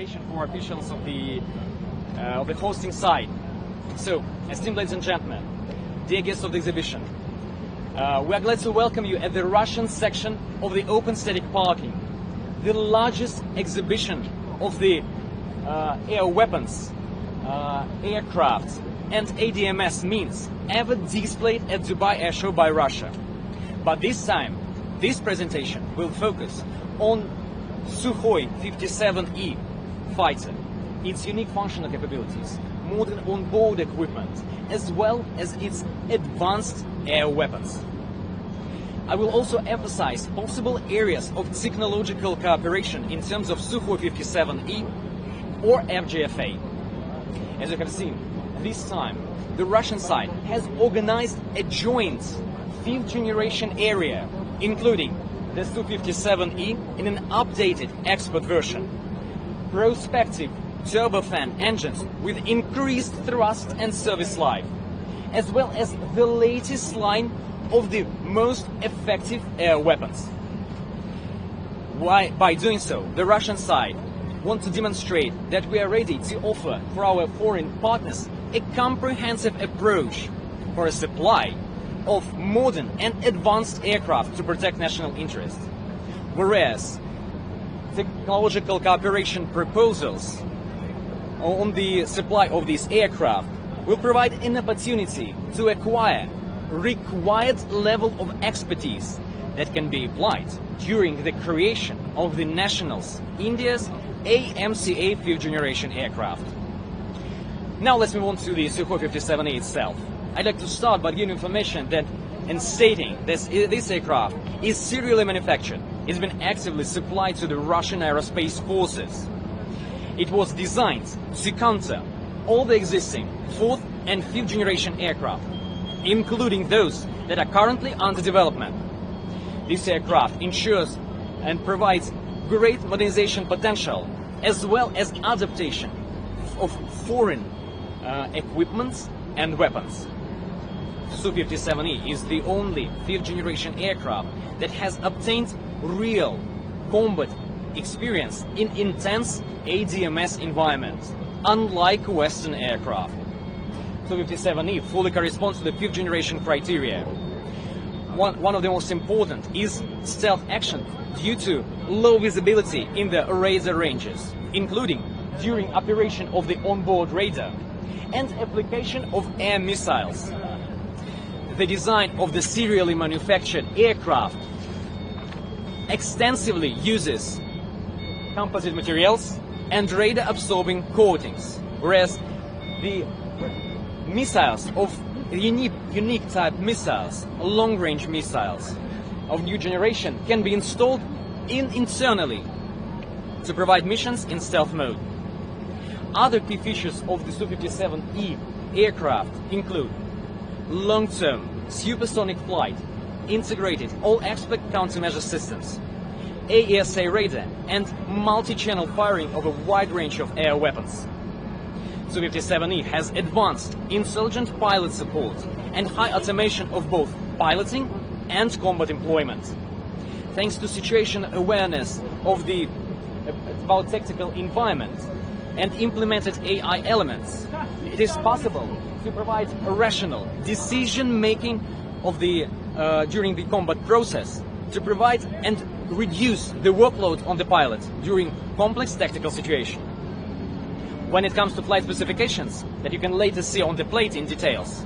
information for officials of the hosting site. So, esteemed ladies and gentlemen, dear guests of the exhibition, we are glad to welcome you at the Russian section of the open static parking, the largest exhibition of the air weapons, aircraft and ADMS means ever displayed at Dubai Air Show by Russia. But this time, this presentation will focus on Su-57E fighter, its unique functional capabilities, modern onboard equipment, as well as its advanced air weapons. I will also emphasize possible areas of technological cooperation in terms of Su-57E or FGFA. As you have seen, this time the Russian side has organized a joint fifth generation area, including the Su-57E in an updated export version, prospective turbofan engines with increased thrust and service life, as well as the latest line of the most effective air weapons. By doing so, the Russian side wants to demonstrate that we are ready to offer for our foreign partners a comprehensive approach for a supply of modern and advanced aircraft to protect national interests. Whereas technological cooperation proposals on the supply of these aircraft will provide an opportunity to acquire required level of expertise that can be applied during the creation of the nationals India's AMCA 5th generation aircraft. Now let's move on to the Su-57E itself. I'd like to start by giving information that and stating this aircraft is serially manufactured. It's been actively supplied to the Russian aerospace forces. It was designed to counter all the existing 4th and 5th generation aircraft, including those that are currently under development. This aircraft ensures and provides great modernization potential as well as adaptation of foreign equipment and weapons. Su-57E is the only 5th generation aircraft that has obtained real combat experience in intense ADMS environments, unlike Western aircraft. Su-57E fully corresponds to the 5th generation criteria. One of the most important is stealth action due to low visibility in the radar ranges, including during operation of the onboard radar and application of air missiles. The design of the serially manufactured aircraft extensively uses composite materials and radar-absorbing coatings, whereas the missiles of unique type missiles, long-range missiles of new generation, can be installed internally to provide missions in stealth mode. Other key features of the Su-57E aircraft include long-term supersonic flight, integrated all-aspect countermeasure systems, AESA radar, and multi-channel firing of a wide range of air weapons. Su-57E has advanced intelligent pilot support and high automation of both piloting and combat employment. Thanks to situation awareness of the about tactical environment and implemented AI elements, it is possible to provide a rational decision-making of the during the combat process, to provide and reduce the workload on the pilot during complex tactical situations. When it comes to flight specifications that you can later see on the plate in details,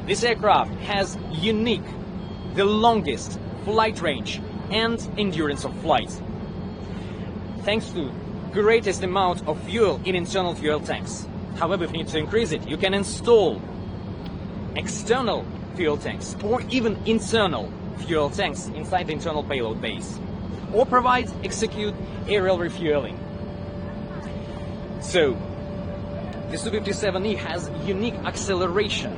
this aircraft has the longest flight range and endurance of flight, thanks to greatest amount of fuel in internal fuel tanks. However, if you need to increase it, you can install external fuel tanks or even internal fuel tanks inside the internal payload base, or execute aerial refueling. So, the Su-57E has unique acceleration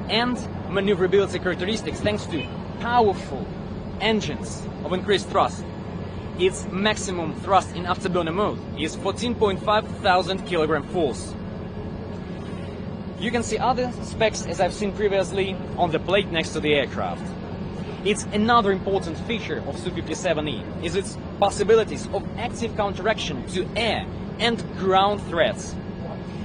and maneuverability characteristics thanks to powerful engines of increased thrust. Its maximum thrust in afterburner mode is 14.5 thousand kilogram force. You can see other specs as I've seen previously on the plate next to the aircraft. It's another important feature of Su-57E is its possibilities of active counteraction to air and ground threats.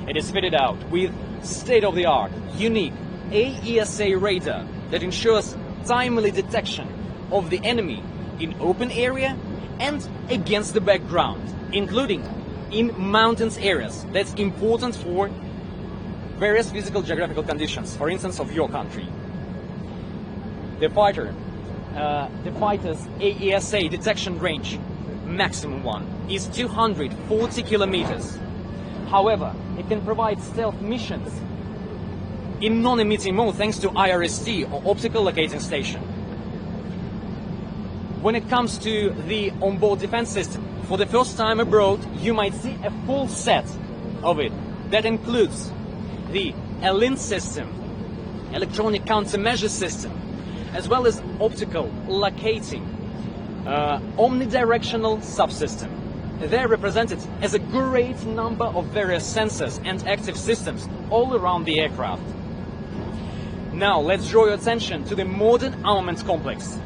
It is fitted out with state-of-the-art, unique AESA radar that ensures timely detection of the enemy in open area and against the background, including in mountains areas. That's important for various physical geographical conditions, for instance, of your country. The fighter's AESA detection range, maximum one, is 240 kilometers. However, it can provide stealth missions in non-emitting mode thanks to IRST or optical locating station. When it comes to the onboard defense system, for the first time abroad, you might see a full set of it. That includes the ELINT system, electronic countermeasure system, as well as optical locating, omnidirectional subsystem. They're represented as a great number of various sensors and active systems all around the aircraft. Now let's draw your attention to the modern armament complex.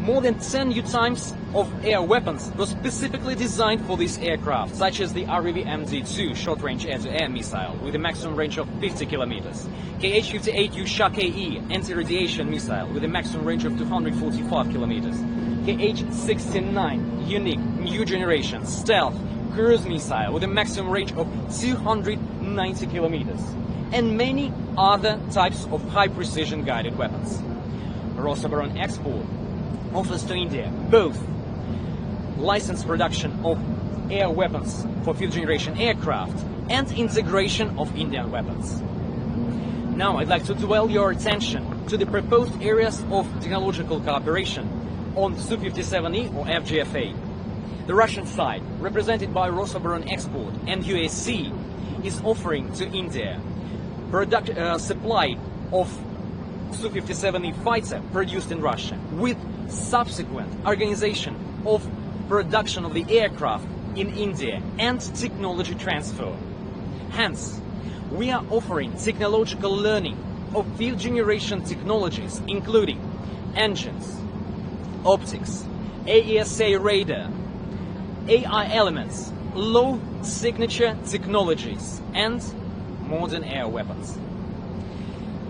More than 10 new types of air weapons were specifically designed for this aircraft, such as the REV-MD2 short-range air-to-air missile with a maximum range of 50 kilometers, KH-58U Shak-E anti-radiation missile with a maximum range of 245 kilometers, KH-69 unique new generation stealth cruise missile with a maximum range of 290 kilometers, and many other types of high-precision guided weapons. Rosoboron Export offers to India both licensed production of air weapons for fifth-generation aircraft and integration of Indian weapons. Now I'd like to dwell your attention to the proposed areas of technological cooperation on Su-57E or FGFA. The Russian side, represented by Rosoboron Export and UAC, is offering to India supply of Su-57E fighter produced in Russia with subsequent organization of production of the aircraft in India and technology transfer. Hence, we are offering technological learning of fifth generation technologies including engines, optics, AESA radar, AI elements, low signature technologies and modern air weapons.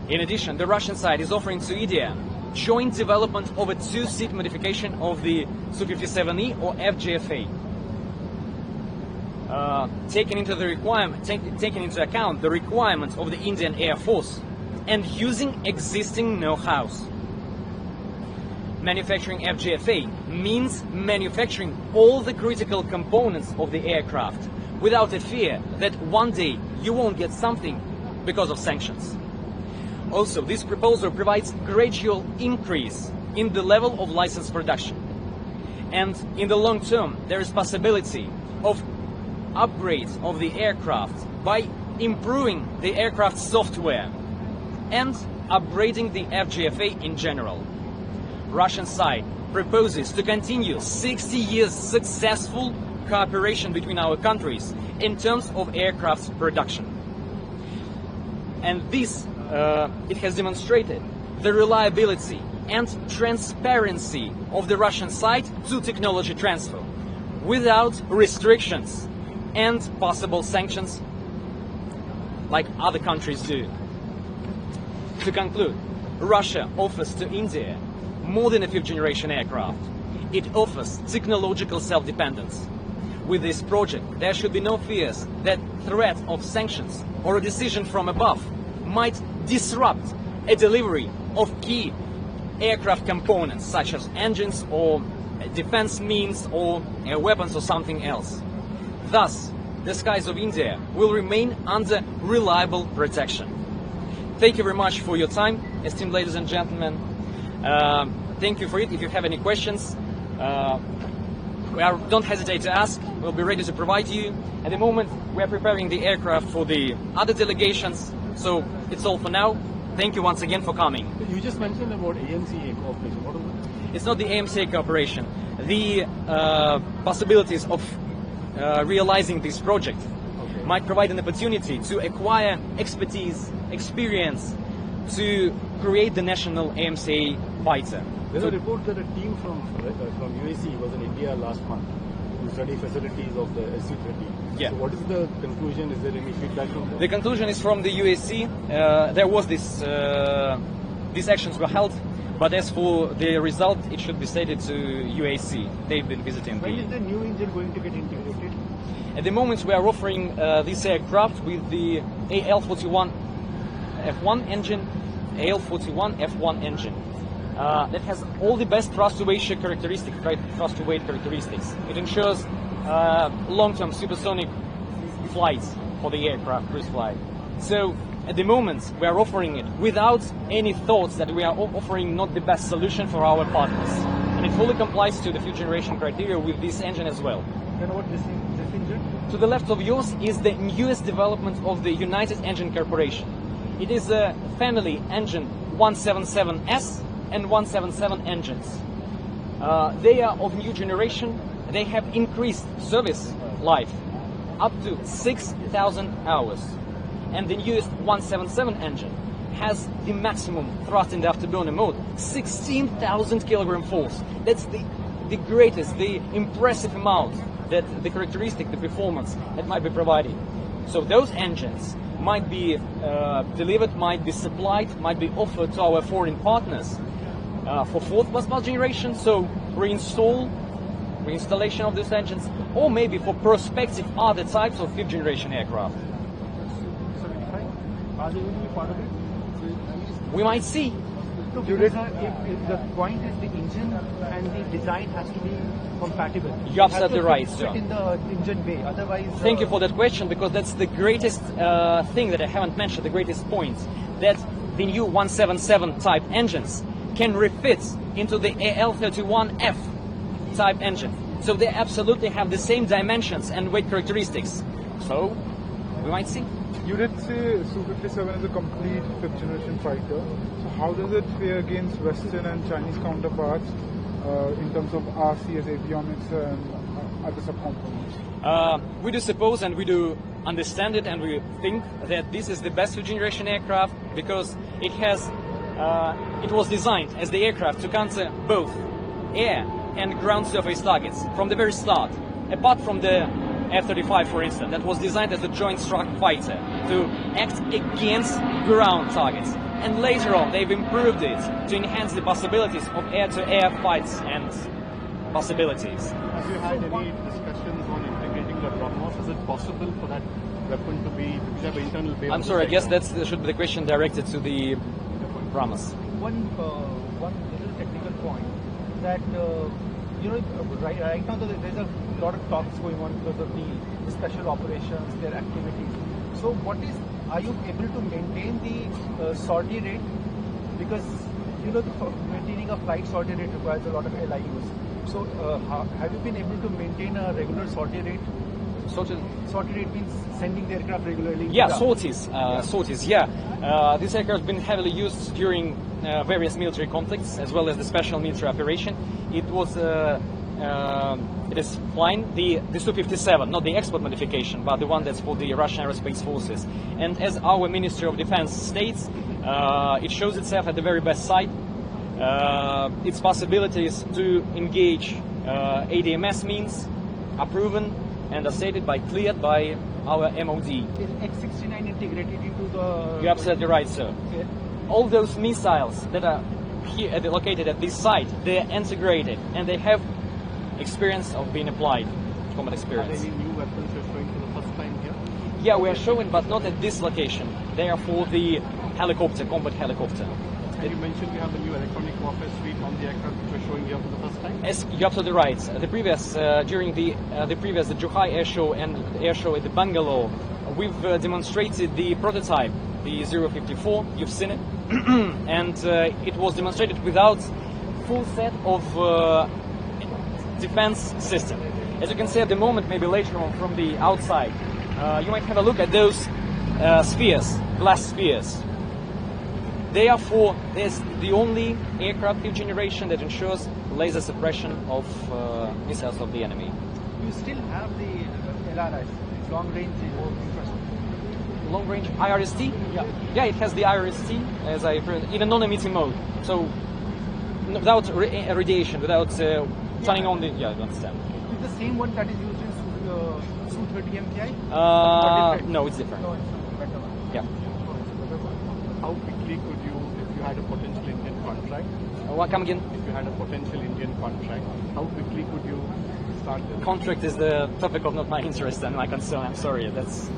In addition, the Russian side is offering to India joint development of a two-seat modification of the Su-57E or FGFA, taking into account the requirements of the Indian Air Force and using existing know-hows. Manufacturing FGFA means manufacturing all the critical components of the aircraft without a fear that one day you won't get something because of sanctions. Also, this proposal provides gradual increase in the level of licensed production. And in the long term, there is possibility of upgrades of the aircraft by improving the aircraft software and upgrading the FGFA in general. Russian side proposes to continue 60 years successful cooperation between our countries in terms of aircraft production. And this it has demonstrated the reliability and transparency of the Russian side to technology transfer without restrictions and possible sanctions like other countries do. To conclude, Russia offers to India more than a fifth-generation aircraft. It offers technological self-dependence. With this project, there should be no fears that threat of sanctions or a decision from above might disrupt a delivery of key aircraft components such as engines or defense means or weapons or something else. Thus, the skies of India will remain under reliable protection. Thank you very much for your time, esteemed ladies and gentlemen. Thank you for it. If you have any questions, don't hesitate to ask. We'll be ready to provide you. At the moment, we are preparing the aircraft for the other delegations. So it's all for now. Thank you once again for coming. You just mentioned about AMCA cooperation. What is it? It's not the AMCA cooperation. The possibilities of realizing this project might provide an opportunity to acquire expertise, experience, to create the national AMCA fighter. There's a report that a team from UAC was in India last month. to study facilities of the Su-57. Yeah. So what is the conclusion? Is there any feedback from them? The conclusion is from the UAC. There was this, these actions were held, but as for the result, it should be stated to UAC. They've been visiting When the... is the new engine going to get integrated? At the moment, we are offering this aircraft with the AL41 F1 engine, AL41 F1 engine. That has all the best thrust-to-weight characteristics. It ensures long-term supersonic flights for the aircraft, cruise flight. So at the moment, we are offering it without any thoughts that we are offering not the best solution for our partners. And it fully complies to the future generation criteria with this engine as well. Then what this engine? To the left of yours is the newest development of the United Engine Corporation. It is a family engine 177S and 177 engines. They are of new generation. They have increased service life up to 6,000 hours. And the newest 177 engine has the maximum thrust in the afterburner mode, 16,000 kilogram force. That's the greatest, the impressive amount that the characteristic, the performance that might be provided. So those engines might be delivered, might be supplied, might be offered to our foreign partners for fourth plus generation, so reinstallation of these engines, or maybe for prospective other types of fifth generation aircraft. Are they going to be part of it? We might see. So because if the point is the engine and the design has to be compatible. You're absolutely right, fit sir. in the engine bay. Otherwise, Thank you for that question, because that's the greatest thing that I haven't mentioned, the greatest point, that the new 177 type engines can refit into the AL31F type engine. So they absolutely have the same dimensions and weight characteristics. So we might see. You did say Su-57 is a complete fifth generation fighter. So how does it fare against Western and Chinese counterparts in terms of RCS, avionics and other subcomponents? We do suppose and we do understand it, and we think that this is the best fifth generation aircraft because it has it was designed as the aircraft to counter both air and ground surface targets from the very start. Apart from the F-35, for instance, that was designed as a joint strike fighter to act against ground targets. And later on, they've improved it to enhance the possibilities of air-to-air fights and possibilities. have you had any discussions on integrating the BrahMos? Is it possible for that weapon to be, because you have an internal bay? I'm sorry, I guess that should be the question directed to the BrahMos. One little technical point that right now there's a lot of talks going on because of the special operations, their activities. So are you able to maintain the sortie rate? Because maintaining a flight sortie rate requires a lot of LIUs. So have you been able to maintain a regular sortie rate? Sortie rate means sending the aircraft regularly? Yeah, sorties. This aircraft has been heavily used during various military conflicts as well as the special military operation. It is flying the Su-57, not the export modification, but the one that's for the Russian aerospace forces. And as our Ministry of Defense states, it shows itself at the very best side. Its possibilities to engage ADMS means are proven and are stated cleared by our MOD. Is X-69 integrated into the... You're absolutely right, sir. Okay. All those missiles that are here located at this site, they're integrated and they have experience of being applied, combat experience. Are there any new weapons you're showing for the first time here? Yeah, we are showing, but not at this location. They are for the helicopter, combat helicopter. And you mentioned you have a new electronic warfare suite on the aircraft which you're showing here for the first time? Yes, you're absolutely right. The previous, during the Zhuhai air show and the air show at the Bangalore, we've demonstrated the prototype, the 054. You've seen it, and it was demonstrated without full set of defense system. As you can see at the moment, maybe later on from the outside, you might have a look at those spheres, glass spheres. They are there's the only aircraft fifth generation that ensures laser suppression of missiles of the enemy. You still have the LRS, long range infrastructure. Long range IRST? Yeah. Yeah, it has the IRST as in a non-emitting mode. So without radiation, without turning on the, yeah, you understand. it the same one that is used in Su-30 MKI? No, it's different. No, it's a better one. Yeah. How quickly could you, if you had a potential Indian contract, Come again? if you had a potential Indian contract, how quickly could you start this? Contract is the topic of not my interest and my concern. I'm sorry. That's.